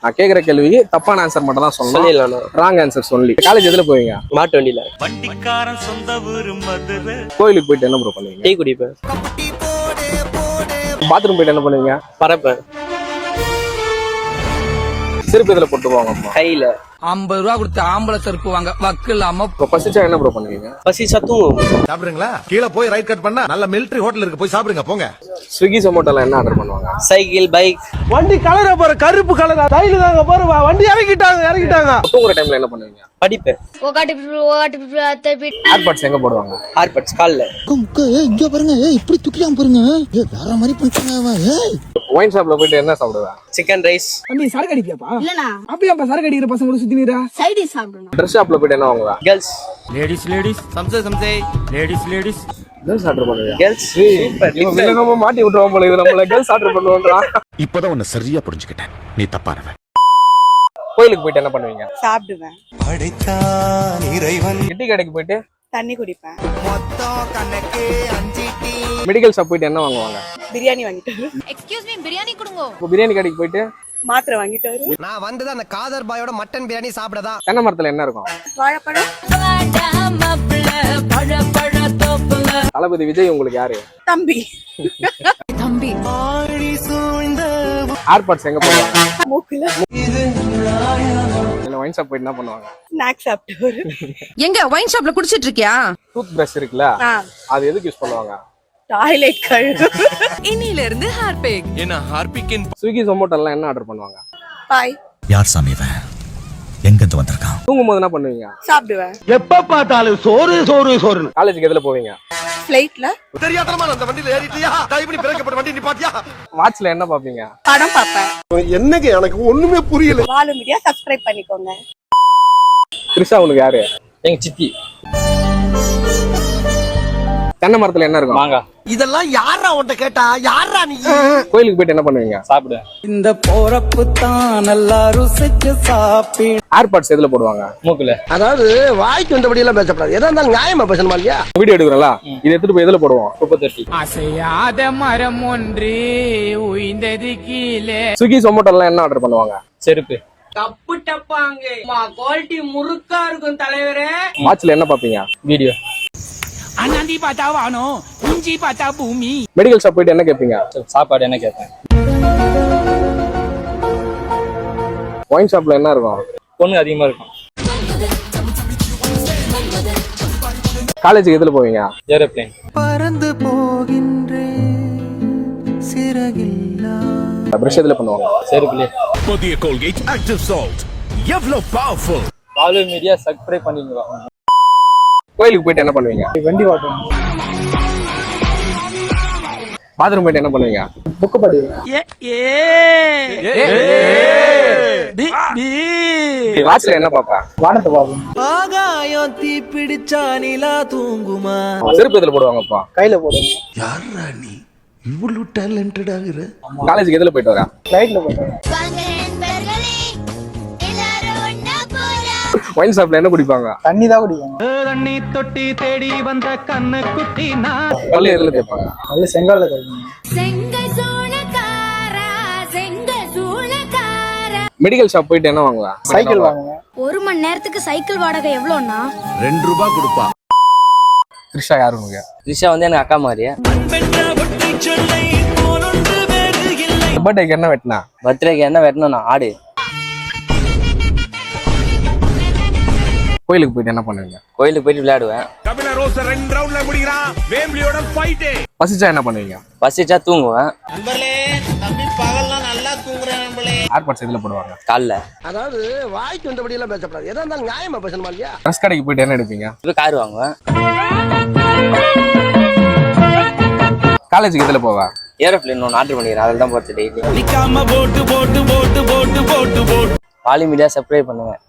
நான் கேக்குற கேள்விக்கு தப்பான ஆன்சர் மட்டும் தான் சொல்லணும். ராங் ஆன்சர் சொல்லி. காலேஜ் எதுல போவீங்க? மாட்டு வண்டியில. வண்டிக்காரன் சொந்த ஊரு மதுரை. கோயிலுக்கு போயிட்டு என்ன ப்ரோ பண்ணுவீங்க? டீ குடிப்பேன். பாத்ரூம் போயிட்டு என்ன பண்ணுவீங்க? பறப்பேன். செருப்பு எதுல போட்டு போவாங்க? கையில 50 ரூபா கொடுத்து ஆம்பளை செருப்பு வாங்க வக்கு இல்லாம. இப்போ பசிச்சா என்ன ப்ரோ பண்ணுவீங்க? பசி சத்தும் சாப்பிடுங்களா? கீழே போய் ரைட் கட் பண்ணா நல்ல மிலிட்டரி ஹோட்டல் இருக்கு, போய் சாப்பிடுங்க போங்க. ஸ்விக்கி சொமோட்டோல என்ன ஆர்டர் பண்ணுவாங்க? Cycle, bike. வண்டி கலரா பாரு, கருப்பு கலரா தைல தாங்க பாரு, வண்டி இறக்கிட்டாங்க. தூங்குற டைம்ல என்ன பண்ணுவீங்க? படிப்பேன். ஏர்பாட்ஸ் எங்க போடுவாங்க? ஆர்பட்ஸ் கால்ல. இங்க பாருங்க, இப்படி தூக்கிலாம் பாருங்க, வேற மாதிரி பண்ணிட்டாங்க. ஒயின் ஷாப்ல போயிட்டு என்ன சாப்பிடுவா? Chicken rice. நீ சரக்கு அடிப்பியாப்பா? இல்லண்ணா. அப்படியே அப்ப சரக்கு அடிக்கிற பசங்க கூட சுத்தி நீரா? சைடி சாப்பிடணும். ட்ரெஸ் ஷாப்ல போயிட்டு என்ன வாங்குவா? கேர்ள்ஸ். லேடிஸ் சம்சே லேடிஸ் கேர்ள்ஸ் ஆர்டர் பண்ணுவீங்க? கேர்ள்ஸ். சூப்பர். இவன் விலகாம மாட்டி விட்டுருவான் போல. இது நம்மள கேர்ள்ஸ் ஆர்டர் பண்ணுவோம்ன்றான். இப்பதான் உன்னை சரியா புரிஞ்சுக்கிட்டேன், நீ தப்பானவன். கோயிலுக்கு போயிட்டு என்ன பண்ணுவீங்க? சாப்பிடுவேன். படைத்தான் இறைவன். கிட்டி கடைக்கு போயிட்டு தண்ணி குடிப்பேன். மெடிக்கல் ஷாப் போயிட்டு என்ன வாங்குவாங்க? பிரியாணி வாங்கிட்டு வரு. எக்ஸ்கியூஸ் மீ, பிரியாணி கொடுங்க. இப்போ பிரியாணி கடைக்கு போயிட்டு மாத்திரை வாங்கிட்டு வரு. நான் வந்தது அந்த காதர் பாயோட மட்டன் பிரியாணி சாப்பிடதான். தென்னை மரத்துல என்ன இருக்கும்? வாழைப்பழம். தளபதி விஜய் உங்களுக்கு யாரு? தம்பி. ஏர்பாட்ஸ் எங்க போடுவாங்க? மூக்குல. இல்ல ஒயின் ஷாப் போயிட்டு என்ன பண்ணுவாங்க? ஸ்நாக்ஸ் சாப்பிட்டு வரு. எங்க ஒயின் ஷாப்ல குடிச்சிட்டு இருக்கியா? டூத் பிரஷ் இருக்குல்ல, அது எதுக்கு யூஸ் பண்ணுவாங்க? டாய்லெட் கழுவு. இன்னில இருந்து ஹார்பிக். என்ன ஹார்பிக். ஸ்விக்கி சொமோட்டோல என்ன ஆர்டர் பண்ணுவாங்க? பாய். யார் சாமி இவன்? எங்க இருந்து வந்திருக்கான்? தூங்கும்போது என்ன பண்ணுவீங்க? சாப்பிடுவேன். எப்ப பார்த்தாலும் சோறு. காலேஜுக்கு எதுல போவீங்க? ஃளைட்ல. தெரியாதமா அந்த வண்டியில ஏறிட்டியா? டைப் பண்ணி பிரேக் போட்டு வண்டி நிப்பாட்டியா? வாட்ச்ல என்ன பாப்பீங்க? படம் பார்ப்பேன். என்னங்க எனக்கு ஒண்ணுமே புரியல. வாலு மீடியா சப்ஸ்கிரைப் பண்ணிக்கோங்க. த்ரிஷா உனக்கு யாரு? எங்க சித்தி. தென்னை மரத்துல என்ன இருக்கும்? மாங்காய். இதெல்லாம் யாரா உன்கிட்ட கேட்டா? யாரா நீ? கோயிலுக்கு போயிட்டு என்ன பண்ணுவீங்க? சாப்பிடுவேன். இந்த போறப்பு தான் நல்லா ருசிச்சு சாப்பிடு. ஏர்பாட்ஸ் எதுல போடுவாங்க? மூக்குல. அதாவது வாய்க்கு வந்தபடி எல்லாம் பேசப்படாது, எதா இருந்தாலும் நியாயமா பேசணுமா இல்லையா? வீடியோ எடுக்கிறோம்ல, இதை எடுத்துட்டு போய் எதுல போடுவோம்? குப்பை தொட்டி. அசையாத மரம் ஒன்று உயிந்தது கீழே. ஸ்விக்கி சொமோட்டோல என்ன ஆர்டர் பண்ணுவாங்க? செருப்பு. டப்பு டப்பாங்க குவாலிட்டி முறுக்கா இருக்கும் தலைவரே. வாட்ச்ல என்ன பாப்பீங்க? வீடியோ. அண்ணாந்தி பார்த்தா வானம், இஞ்சி பார்த்தா பூமி. மெடிக்கல் ஷாப் போயிட்டு என்ன கேட்பீங்க? சாப்பாடு என்ன கேட்பேன். ஒயின் ஷாப்ல என்ன இருக்கும்? பொண்ணு அதிகமா இருக்கும். காலேஜுக்கு எதுல போவீங்க? ஏரோப்ளேன். பறந்து போகின்றேன் சிறகில்லா. பிரஷ் எதுல பண்ணுவாங்க? செருப்புலே. புதிய கோல்கேட் ஆக்டிவ் சால்ட் எவ்வளவு பவர்ஃபுல். வாலு மீடியா சப்ஸ்கிரைப் பண்ணிடுங்க. கோயிலுக்கு போயிட்டு என்ன பண்ணுவீங்க? வண்டி ஓட்டணும். பாத்ரூம் போயிட்டு என்ன பண்ணுவீங்க? புக்கு படிங்க. வாட்ச்ல என்ன பாப்பா? வானத்தை பாப்போம். ஆகாயம் தீ பிடிச்சா நிலா தூங்குமா? செருப்பு எதுல போடுவாங்கப்பா? கையில போடுங்க. யாரா நீ இவ்வளவு டேலண்டட் ஆகுற? காலேஜுக்கு எதுல போயிட்டு வர? ஃளைட்ல போடுங்க. ஒயின் ஷாப்ல என்ன குடிப்பாங்க? தண்ணி தான் குடிப்பாங்க. தண்ணி தொட்டி தேடி வந்த கண்ணு குட்டி நான். பல்லு எதுல தேய்ப்பாங்க? நல்ல செங்கால கழுவுங்க. மெடிக்கல் ஷாப் போயிட்டு என்ன வாங்குவா? சைக்கிள் வாங்குங்க. ஒரு மணி நேரத்துக்கு சைக்கிள் வாடகை எவ்வளவுனா? 2 ரூபாய் கொடுப்பா. த்ரிஷா யாரு உனக்கு? த்ரிஷா வந்து எனக்கு அக்கா மாதிரியா. பர்த்டேக்கு என்ன வெட்டினா? பர்த்டேக்கு என்ன வெட்டணும்? ஆடு. கோயிலுக்கு போயிட்டு என்ன பண்ணுவீங்க? கோயிலுக்கு போயிட்டு விளையாடுவேன். கபில ரோஸ் 2 ரவுண்ட்ல முடிக்கிறான். வேம்லியோட ஃபைட். பசிச்சா என்ன பண்ணுவீங்க? பசிச்சா தூங்குவேன். ஏர்பாட்ஸ் எதுல போடுவாங்க? கால்ல. அதாவது வாய்க்கு வந்தபடி எல்லாம் பேசப்படாது, எதா இருந்தாலும் நியாயமா பேசணுமா இல்லையா? ட்ரெஸ் கடைக்கு போயிட்டு என்ன எடுப்பீங்க? இப்போ கார் வாங்குவேன். காலேஜுக்கு எதுல போவா? ஏரோப்ளேன் ஒன்று ஆர்டர் பண்ணிக்கிறேன், அதில் தான் போகிறது டெய்லி. வாலு மீடியா சப்ஸ்கிரைப் பண்ணுவேன்.